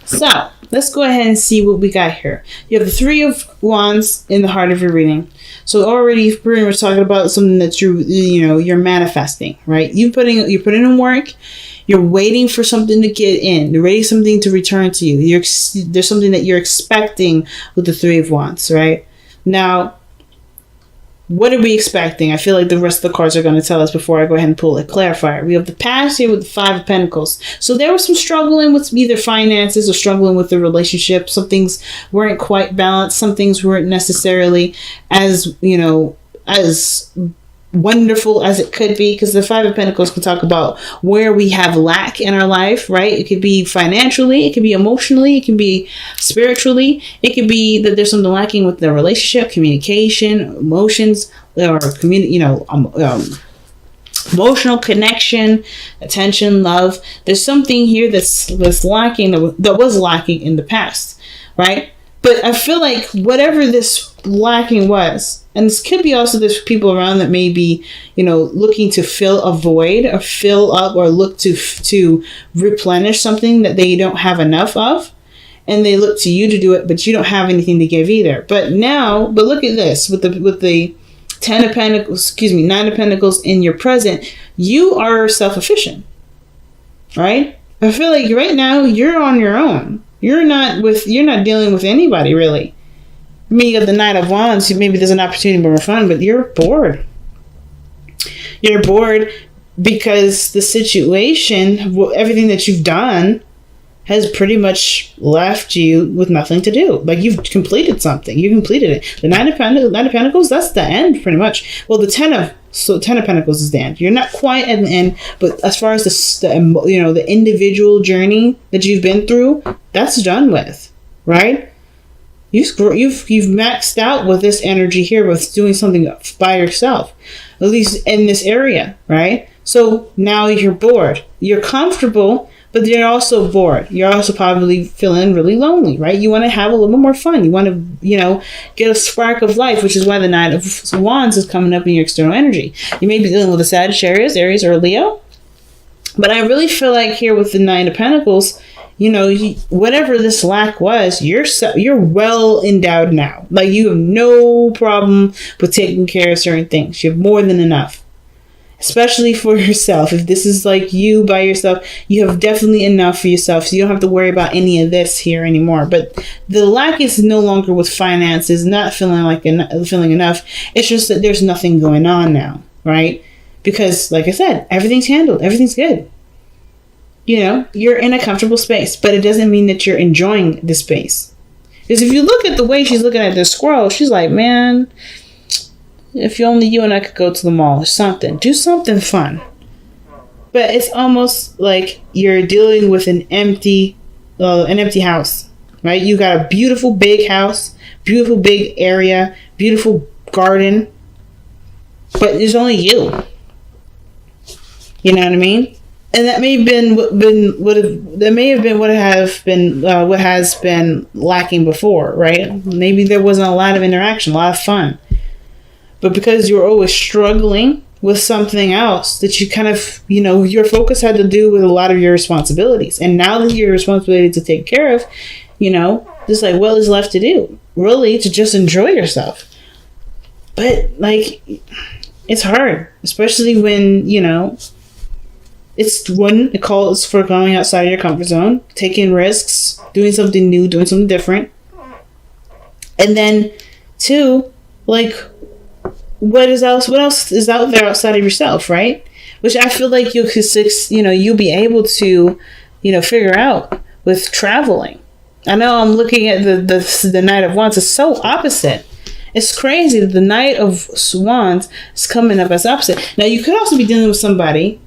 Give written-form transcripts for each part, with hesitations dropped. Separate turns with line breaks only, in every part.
So let's go ahead and see what we got here. You have the Three of Wands in the heart of your reading. So already you're pretty much talking about something that you're manifesting, right? You're putting in work. You're waiting for something to get in. You're waiting something to return to you. There's something that you're expecting with the Three of Wands, right? Now, what are we expecting? I feel like the rest of the cards are going to tell us before I go ahead and pull a clarifier. We have the past here with the Five of Pentacles. So there was some struggling with either finances or struggling with the relationship. Some things weren't quite balanced. Some things weren't necessarily as wonderful as it could be, because the Five of Pentacles can talk about where we have lack in our life, right? It could be financially, it could be emotionally, it can be spiritually, it could be that there's something lacking with the relationship, communication, emotions, or emotional connection, attention, love. There's something here that's lacking, that was lacking in the past, right? But I feel like whatever this lacking was, and this could be also there's people around that may be, looking to fill a void or fill up or look to replenish something that they don't have enough of. And they look to you to do it, but you don't have anything to give either. But look at this with the Nine of Pentacles in your present, you are self-efficient, right? I feel like right now you're on your own. You're not dealing with anybody really. I mean, you got the Knight of Wands. Maybe there's an opportunity for more fun, but you're bored. You're bored because the situation, everything that you've done, has pretty much left you with nothing to do. Like, you've completed something. You completed it. The Nine of Pentacles, that's the end, pretty much. Well, the Ten of Pentacles is the end. You're not quite at the end, but as far as the individual journey that you've been through, that's done with, right? You've maxed out with this energy here with doing something by yourself, at least in this area, right? So now you're bored. You're comfortable, but you're also bored. You're also probably feeling really lonely, right? You want to have a little bit more fun. You want to, get a spark of life, which is why the Knight of Wands is coming up in your external energy. You may be dealing with a Sagittarius, Aries, or Leo. But I really feel like here with the Nine of Pentacles, whatever this lack was, you're well endowed now. Like, you have no problem with taking care of certain things. You have more than enough, especially for yourself. If this is like you by yourself, you have definitely enough for yourself. So you don't have to worry about any of this here anymore. But the lack is no longer with finances, not feeling enough. It's just that there's nothing going on now, right? Because, like I said, everything's handled. Everything's good. You're in a comfortable space, but it doesn't mean that you're enjoying the space. Because if you look at the way she's looking at this squirrel, she's like, man, if only you and I could go to the mall or something. Do something fun. But it's almost like you're dealing with an empty house, right? You got a beautiful big house, beautiful big area, beautiful garden, but there's only you. You know what I mean? And that may have been what has been lacking before, right? Maybe there wasn't a lot of interaction, a lot of fun. But because you were always struggling with something else that you kind of, your focus had to do with a lot of your responsibilities. And now that your responsibility to take care of, just like, what is left to do? Really, to just enjoy yourself. But, it's hard, especially when, it calls for going outside of your comfort zone, taking risks, doing something new, doing something different. And then, two, what else is out there outside of yourself, right? Which I feel like you'll be able to, figure out with traveling. I know I'm looking at the Knight of Wands. It's so opposite. It's crazy that the Knight of Wands is coming up as opposite. Now, you could also be dealing with somebody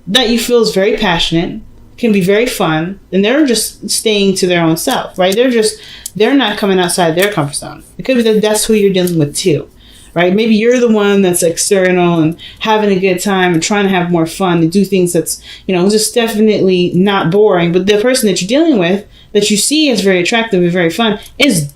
that you feel is very passionate, can be very fun, and they're just staying to their own self, right? They're not coming outside their comfort zone. It could be that that's who you're dealing with too, right? Maybe you're the one that's external and having a good time and trying to have more fun and do things that's, just definitely not boring. But the person that you're dealing with, that you see as very attractive and very fun, is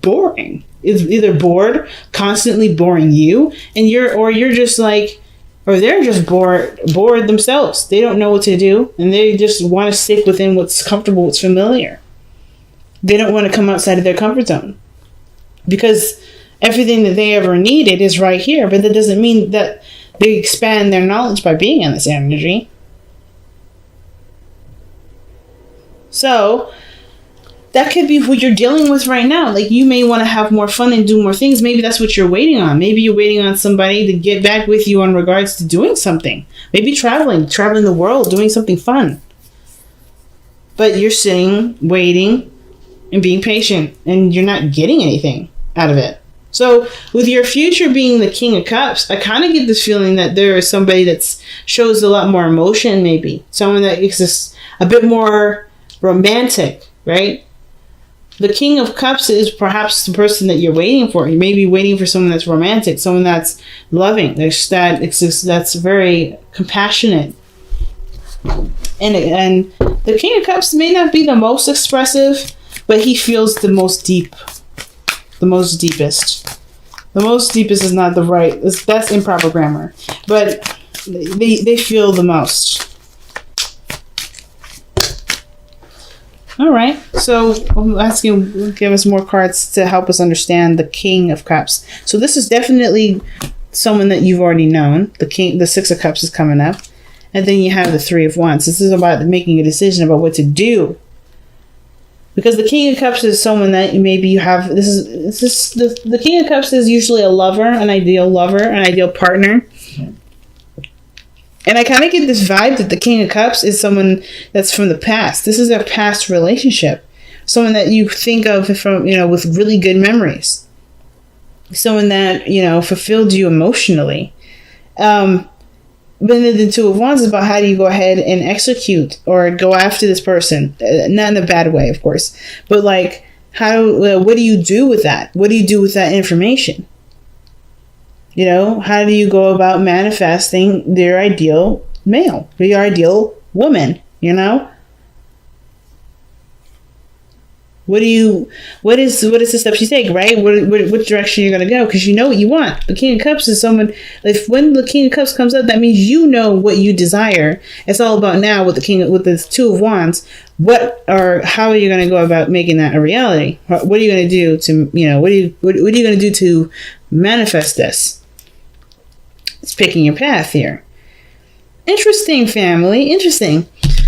boring. Is either bored, constantly boring you, and you're just like, or they're just bored themselves. They don't know what to do, and they just want to stick within what's comfortable, what's familiar. They don't want to come outside of their comfort zone, because everything that they ever needed is right here. But that doesn't mean that they expand their knowledge by being in this energy. So that could be what you're dealing with right now. Like, you may want to have more fun and do more things. Maybe that's what you're waiting on. Maybe you're waiting on somebody to get back with you in regards to doing something. Maybe traveling the world, doing something fun. But you're sitting, waiting, and being patient, and you're not getting anything out of it. So with your future being the King of Cups, I kind of get this feeling that there is somebody that shows a lot more emotion, maybe. Someone that is just a bit more romantic, right? The King of Cups is perhaps the person that you're waiting for. You may be waiting for someone that's romantic, someone that's loving, that's very compassionate. And the King of Cups may not be the most expressive, but he feels the most deep, the most deepest. The most deepest is not the right, that's improper grammar, but they feel the most. All right, so I'm asking, give us more cards to help us understand the King of Cups. So this is definitely someone that you've already known. The Six of Cups is coming up, and then you have the Three of Wands. This is about making a decision about what to do, because the King of Cups is someone that maybe you have. The King of Cups is usually a lover, an ideal partner. And I kind of get this vibe that the King of Cups is someone that's from the past. This is a past relationship. Someone that you think of from, with really good memories. Someone that, fulfilled you emotionally. But then the Two of Wands is about how do you go ahead and execute or go after this person. Not in a bad way, of course. But like, what do you do with that? What do you do with that information? How do you go about manifesting their ideal male, or your ideal woman, What is the steps you take, right? What direction you're going to go? Because you know what you want. The King of Cups is someone, when the King of Cups comes up, that means you know what you desire. It's all about now with the Two of Wands, how are you going to go about making that a reality? What are you going to do to, what are you going to do to manifest this? It's picking your path here. Interesting, family. Interesting.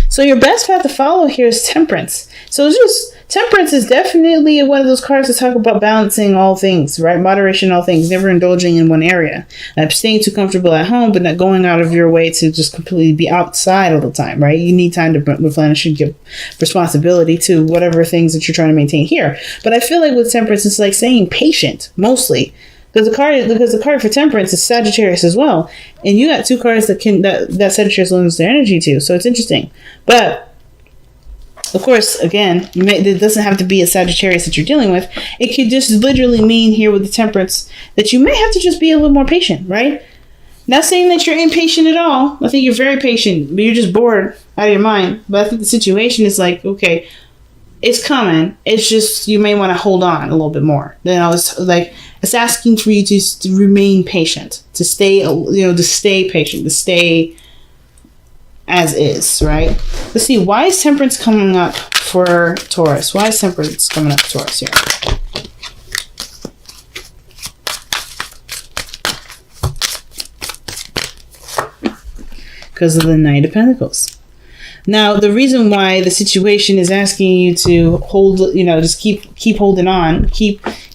So your best path to follow here is Temperance. So Temperance is definitely one of those cards that talk about balancing all things, right? Moderation in all things, never indulging in one area. Staying too comfortable at home, but not going out of your way to just completely be outside all the time, right? You need time to replenish and give responsibility to whatever things that you're trying to maintain here. But I feel like with Temperance, it's like staying patient, mostly. Because the card for Temperance is Sagittarius as well, and you got two cards that Sagittarius lends their energy to, so it's interesting. But of course, again, it doesn't have to be a Sagittarius that you're dealing with. It could just literally mean here with the Temperance that you may have to just be a little more patient, right? Not saying that you're impatient at all. I think you're very patient, but you're just bored out of your mind. But I think the situation is like, okay, it's coming. It's just you may want to hold on a little bit more. It's asking for you to remain patient, to stay patient, to stay as is, right? Let's see. Why is Temperance coming up for Taurus? Why is Temperance coming up for Taurus here? Because of the Knight of Pentacles. Now, the reason why the situation is asking you to hold, just keep holding on,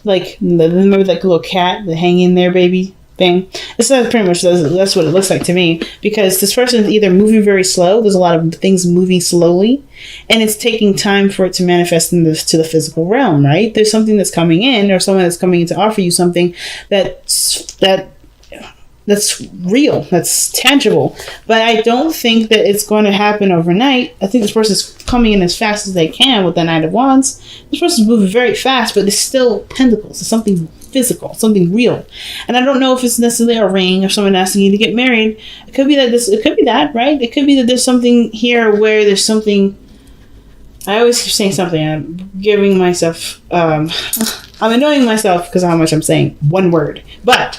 remember that little cat, the hang in there, baby thing? That's pretty much, that's what it looks like to me, because this person is either moving very slow, there's a lot of things moving slowly, and it's taking time for it to manifest to the physical realm, right? There's something that's coming in, or someone that's coming in to offer you something that's real, that's tangible. But I don't think that it's going to happen overnight. I think this person's coming in as fast as they can with the Knight of Wands. This person's moving very fast, but it's still Pentacles. It's something physical, something real. And I don't know if it's necessarily a ring or someone asking you to get married. It could be that, right? It could be that there's something here where there's something. I always keep saying something. I'm giving myself, I'm annoying myself because of how much I'm saying one word. But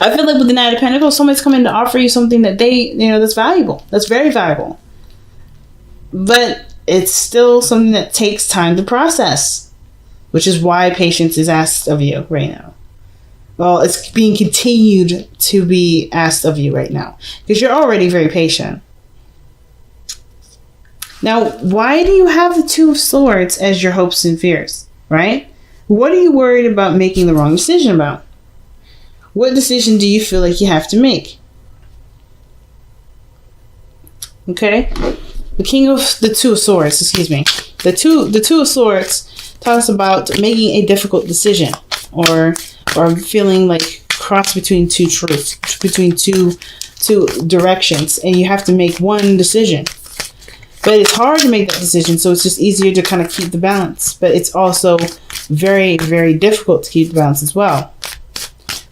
I feel like with the Knight of Pentacles, somebody's coming to offer you something that that's valuable. That's very valuable. But it's still something that takes time to process, which is why patience is asked of you right now. Well, it's being continued to be asked of you right now because you're already very patient. Now, why do you have the Two of Swords as your hopes and fears, right? What are you worried about making the wrong decision about? What decision do you feel like you have to make? Okay? The Two of Swords, excuse me. The Two of Swords talks about making a difficult decision or feeling like cross between two truths, between two directions, and you have to make one decision. But it's hard to make that decision, so it's just easier to kind of keep the balance. But it's also very, very difficult to keep the balance as well.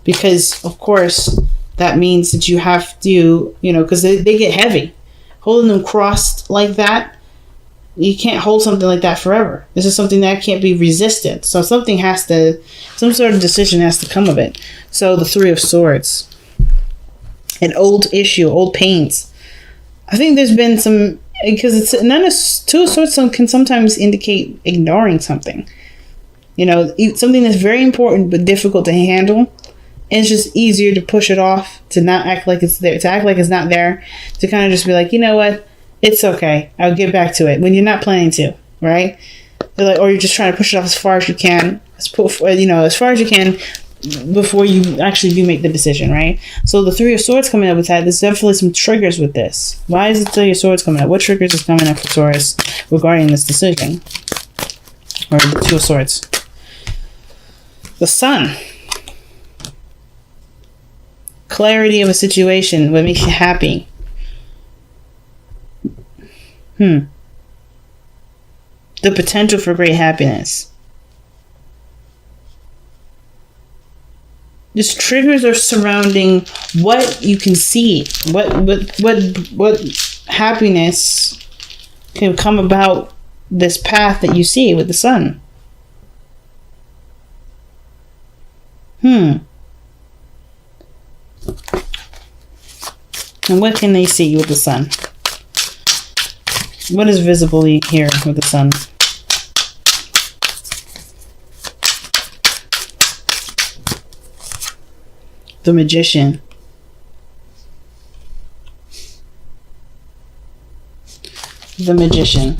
Because, of course, that means that you have to, because they get heavy. Holding them crossed like that, you can't hold something like that forever. This is something that can't be resisted. So some sort of decision has to come of it. So the Three of Swords. An old issue, old pains. I think there's been some, because Two of Swords can sometimes indicate ignoring something. Something that's very important but difficult to handle. And it's just easier to push it off, to not act like it's there, to act like it's not there, to kind of just be like, you know what? It's okay. I'll get back to it when you're not planning to, right? Or you're just trying to push it off as far as you can, as far as you can before you actually do make the decision, right? So the Three of Swords coming up with that, there's definitely some triggers with this. Why is the Three of Swords coming up? What triggers is coming up for Taurus regarding this decision? Or the Two of Swords. The Sun. Clarity of a situation, what makes you happy. The potential for great happiness. Just triggers are surrounding what you can see. What happiness can come about this path that you see with the Sun. And what can they see with the Sun? What is visible here with the Sun? The Magician. The Magician.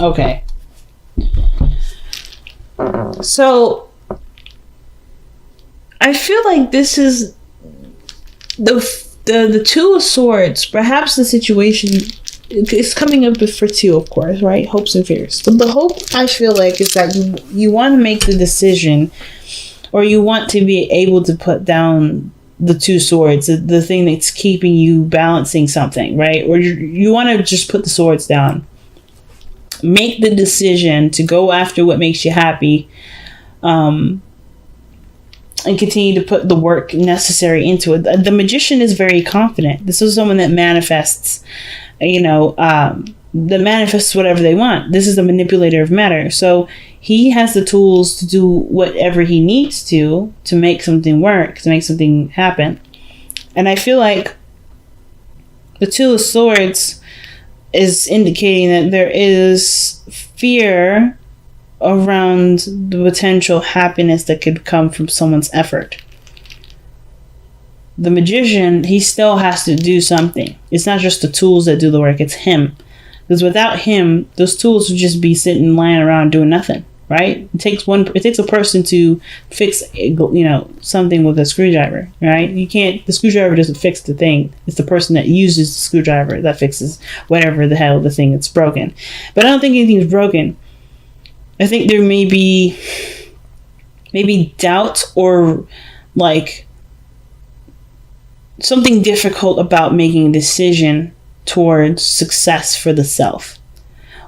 Okay. So, I feel like this is the Two of Swords. Perhaps the situation is coming up for two, of course, right? Hopes and fears. So the hope, I feel like, is that you want to make the decision, or you want to be able to put down the Two Swords, the thing that's keeping you balancing something, right? Or you want to just put the swords down. Make the decision to go after what makes you happy, and continue to put the work necessary into it. The Magician is very confident. This is someone that manifests, that manifests whatever they want. This is the manipulator of matter. So he has the tools to do whatever he needs to make something work, to make something happen. And I feel like the Two of Swords is indicating that there is fear around the potential happiness that could come from someone's effort. The Magician, he still has to do something. It's not just the tools that do the work, it's him. Because without him, those tools would just be sitting, lying around doing nothing, right? It takes a person to fix, something with a screwdriver, right? The screwdriver doesn't fix the thing. It's the person that uses the screwdriver that fixes whatever the hell the thing that's broken. But I don't think anything's broken. I think there may be doubt or something difficult about making a decision towards success for the self,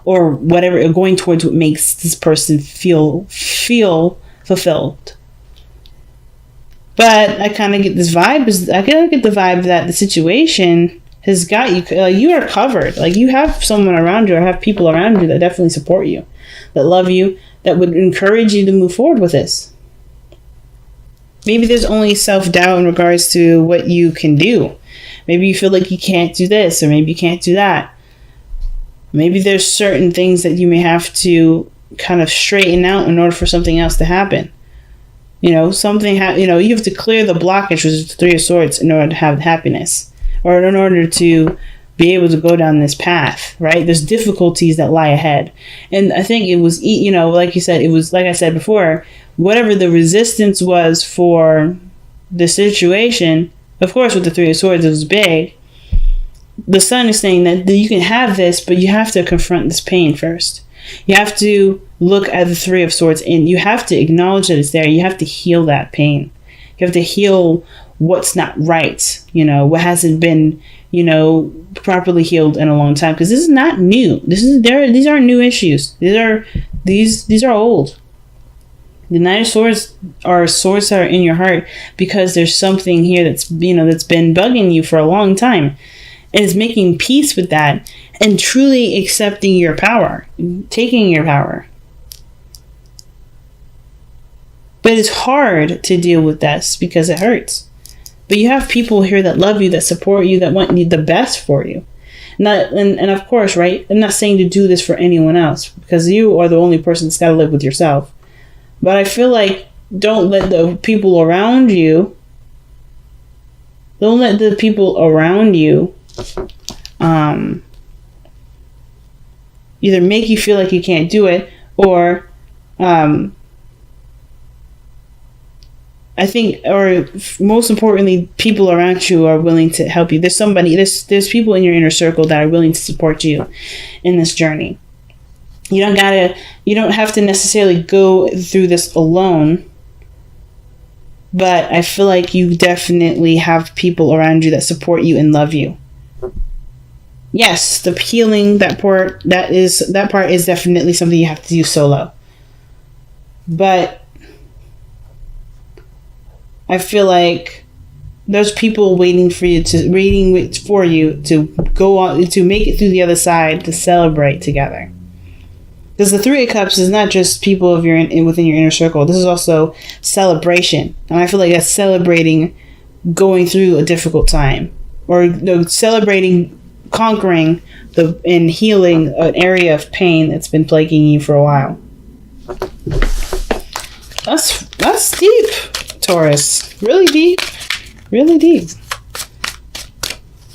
or whatever, or going towards what makes this person feel fulfilled. But I kind of get this vibe. I kind of get the vibe that the situation has got you. You are covered. You have someone around you, or have people around you that definitely support you, that love you, that would encourage you to move forward with this. Maybe there's only self-doubt in regards to what you can do. Maybe you feel like you can't do this, or maybe you can't do that. Maybe there's certain things that you may have to kind of straighten out in order for something else to happen. You have to clear the blockage, which is the Three of Swords, in order to have happiness, or in order to be able to go down this path, right? There's difficulties that lie ahead. And I think it was, like you said, it was, like I said before, whatever the resistance was for the situation, of course, with the Three of Swords, it was big. The Sun is saying that you can have this, but you have to confront this pain first. You have to look at the Three of Swords, and you have to acknowledge that it's there. You have to heal that pain. You have to heal what's not right, what hasn't been, properly healed in a long time. Because this is not new. These aren't new issues. These are old. The Knight of Swords are swords that are in your heart because there's something here that's been bugging you for a long time. And it's making peace with that and truly accepting your power, taking your power. But it's hard to deal with this because it hurts. But you have people here that love you, that support you, that want the best for you. And of course, right, I'm not saying to do this for anyone else, because you are the only person that's got to live with yourself. But I feel like don't let the people around you either make you feel like you can't do it, or I think, or most importantly, people around you are willing to help you. There's people in your inner circle that are willing to support you in this journey. You don't have to necessarily go through this alone, but I feel like you definitely have people around you that support you and love you. Yes, the healing, that part is definitely something you have to do solo. But I feel like there's people waiting for you to go on, to make it through the other side, to celebrate together. Because the Three of Cups is not just people within your inner circle. This is also celebration. And I feel like that's celebrating going through a difficult time. Or celebrating conquering and healing an area of pain that's been plaguing you for a while. That's deep, Taurus. Really deep. Really deep.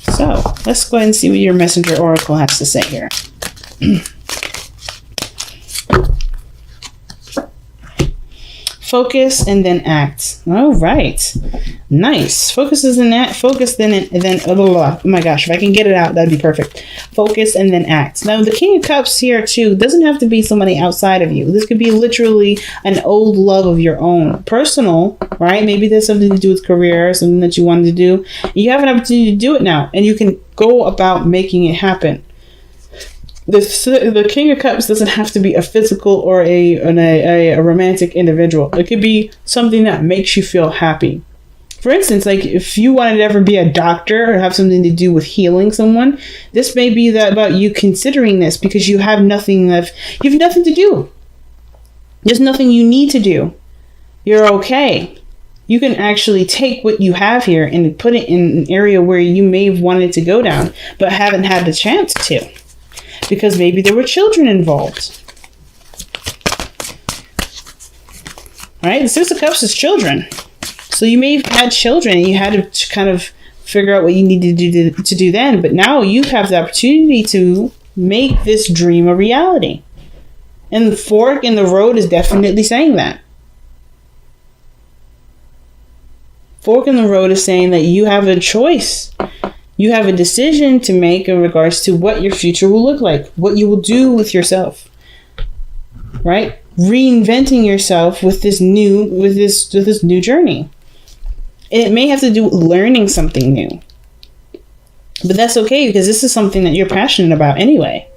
So, let's go ahead and see what your messenger oracle has to say here. Focus and then act. All right. Nice. Focus then oh my gosh, if I can get it out, that'd be perfect. Focus and then act. Now, the King of Cups here too doesn't have to be somebody outside of you. This could be literally an old love of your own. Personal, right? Maybe there's something to do with career, something that you wanted to do. You have an opportunity to do it now, and you can go about making it happen. The King of Cups doesn't have to be a physical or a romantic individual. It could be something that makes you feel happy. For instance, like if you wanted to ever be a doctor or have something to do with healing someone, this may be about you considering this because you have nothing to do. There's nothing you need to do. You're okay. You can actually take what you have here and put it in an area where you may have wanted to go down, but haven't had the chance to. Because maybe there were children involved. Right? The Six of Cups is children. So you may have had children and you had to kind of figure out what you needed to do then. But now you have the opportunity to make this dream a reality. And the fork in the road is definitely saying that. Fork in the road is saying that you have a choice. You have a decision to make in regards to what your future will look like, what you will do with yourself, right? Reinventing yourself with this new journey. It may have to do with learning something new, but that's okay because this is something that you're passionate about anyway.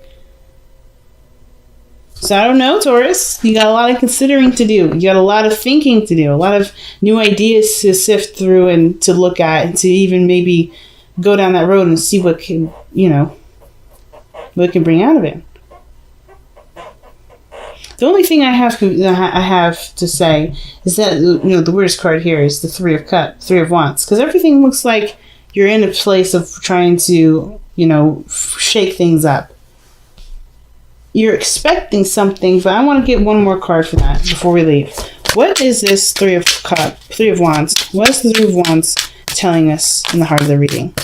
So I don't know, Taurus. You got a lot of considering to do. You got a lot of thinking to do. A lot of new ideas to sift through and to look at, and to even maybe go down that road and see what can bring out of it. The only thing I have to say is that, the weirdest card here is the Three of Wands, because everything looks like you're in a place of trying to, shake things up. You're expecting something, but I want to get one more card for that before we leave. What is this Three of Wands? What is the Three of Wands telling us in the heart of the reading?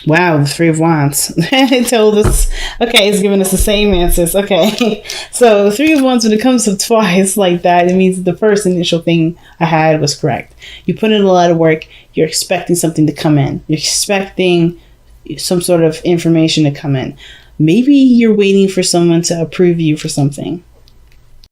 Wow, the Three of Wands. It told us. Okay, it's giving us the same answers. Okay. So the Three of Wands, when it comes to twice like that, it means the first initial thing I had was correct. You put in a lot of work. You're expecting something to come in. You're expecting some sort of information to come in. Maybe you're waiting for someone to approve you for something.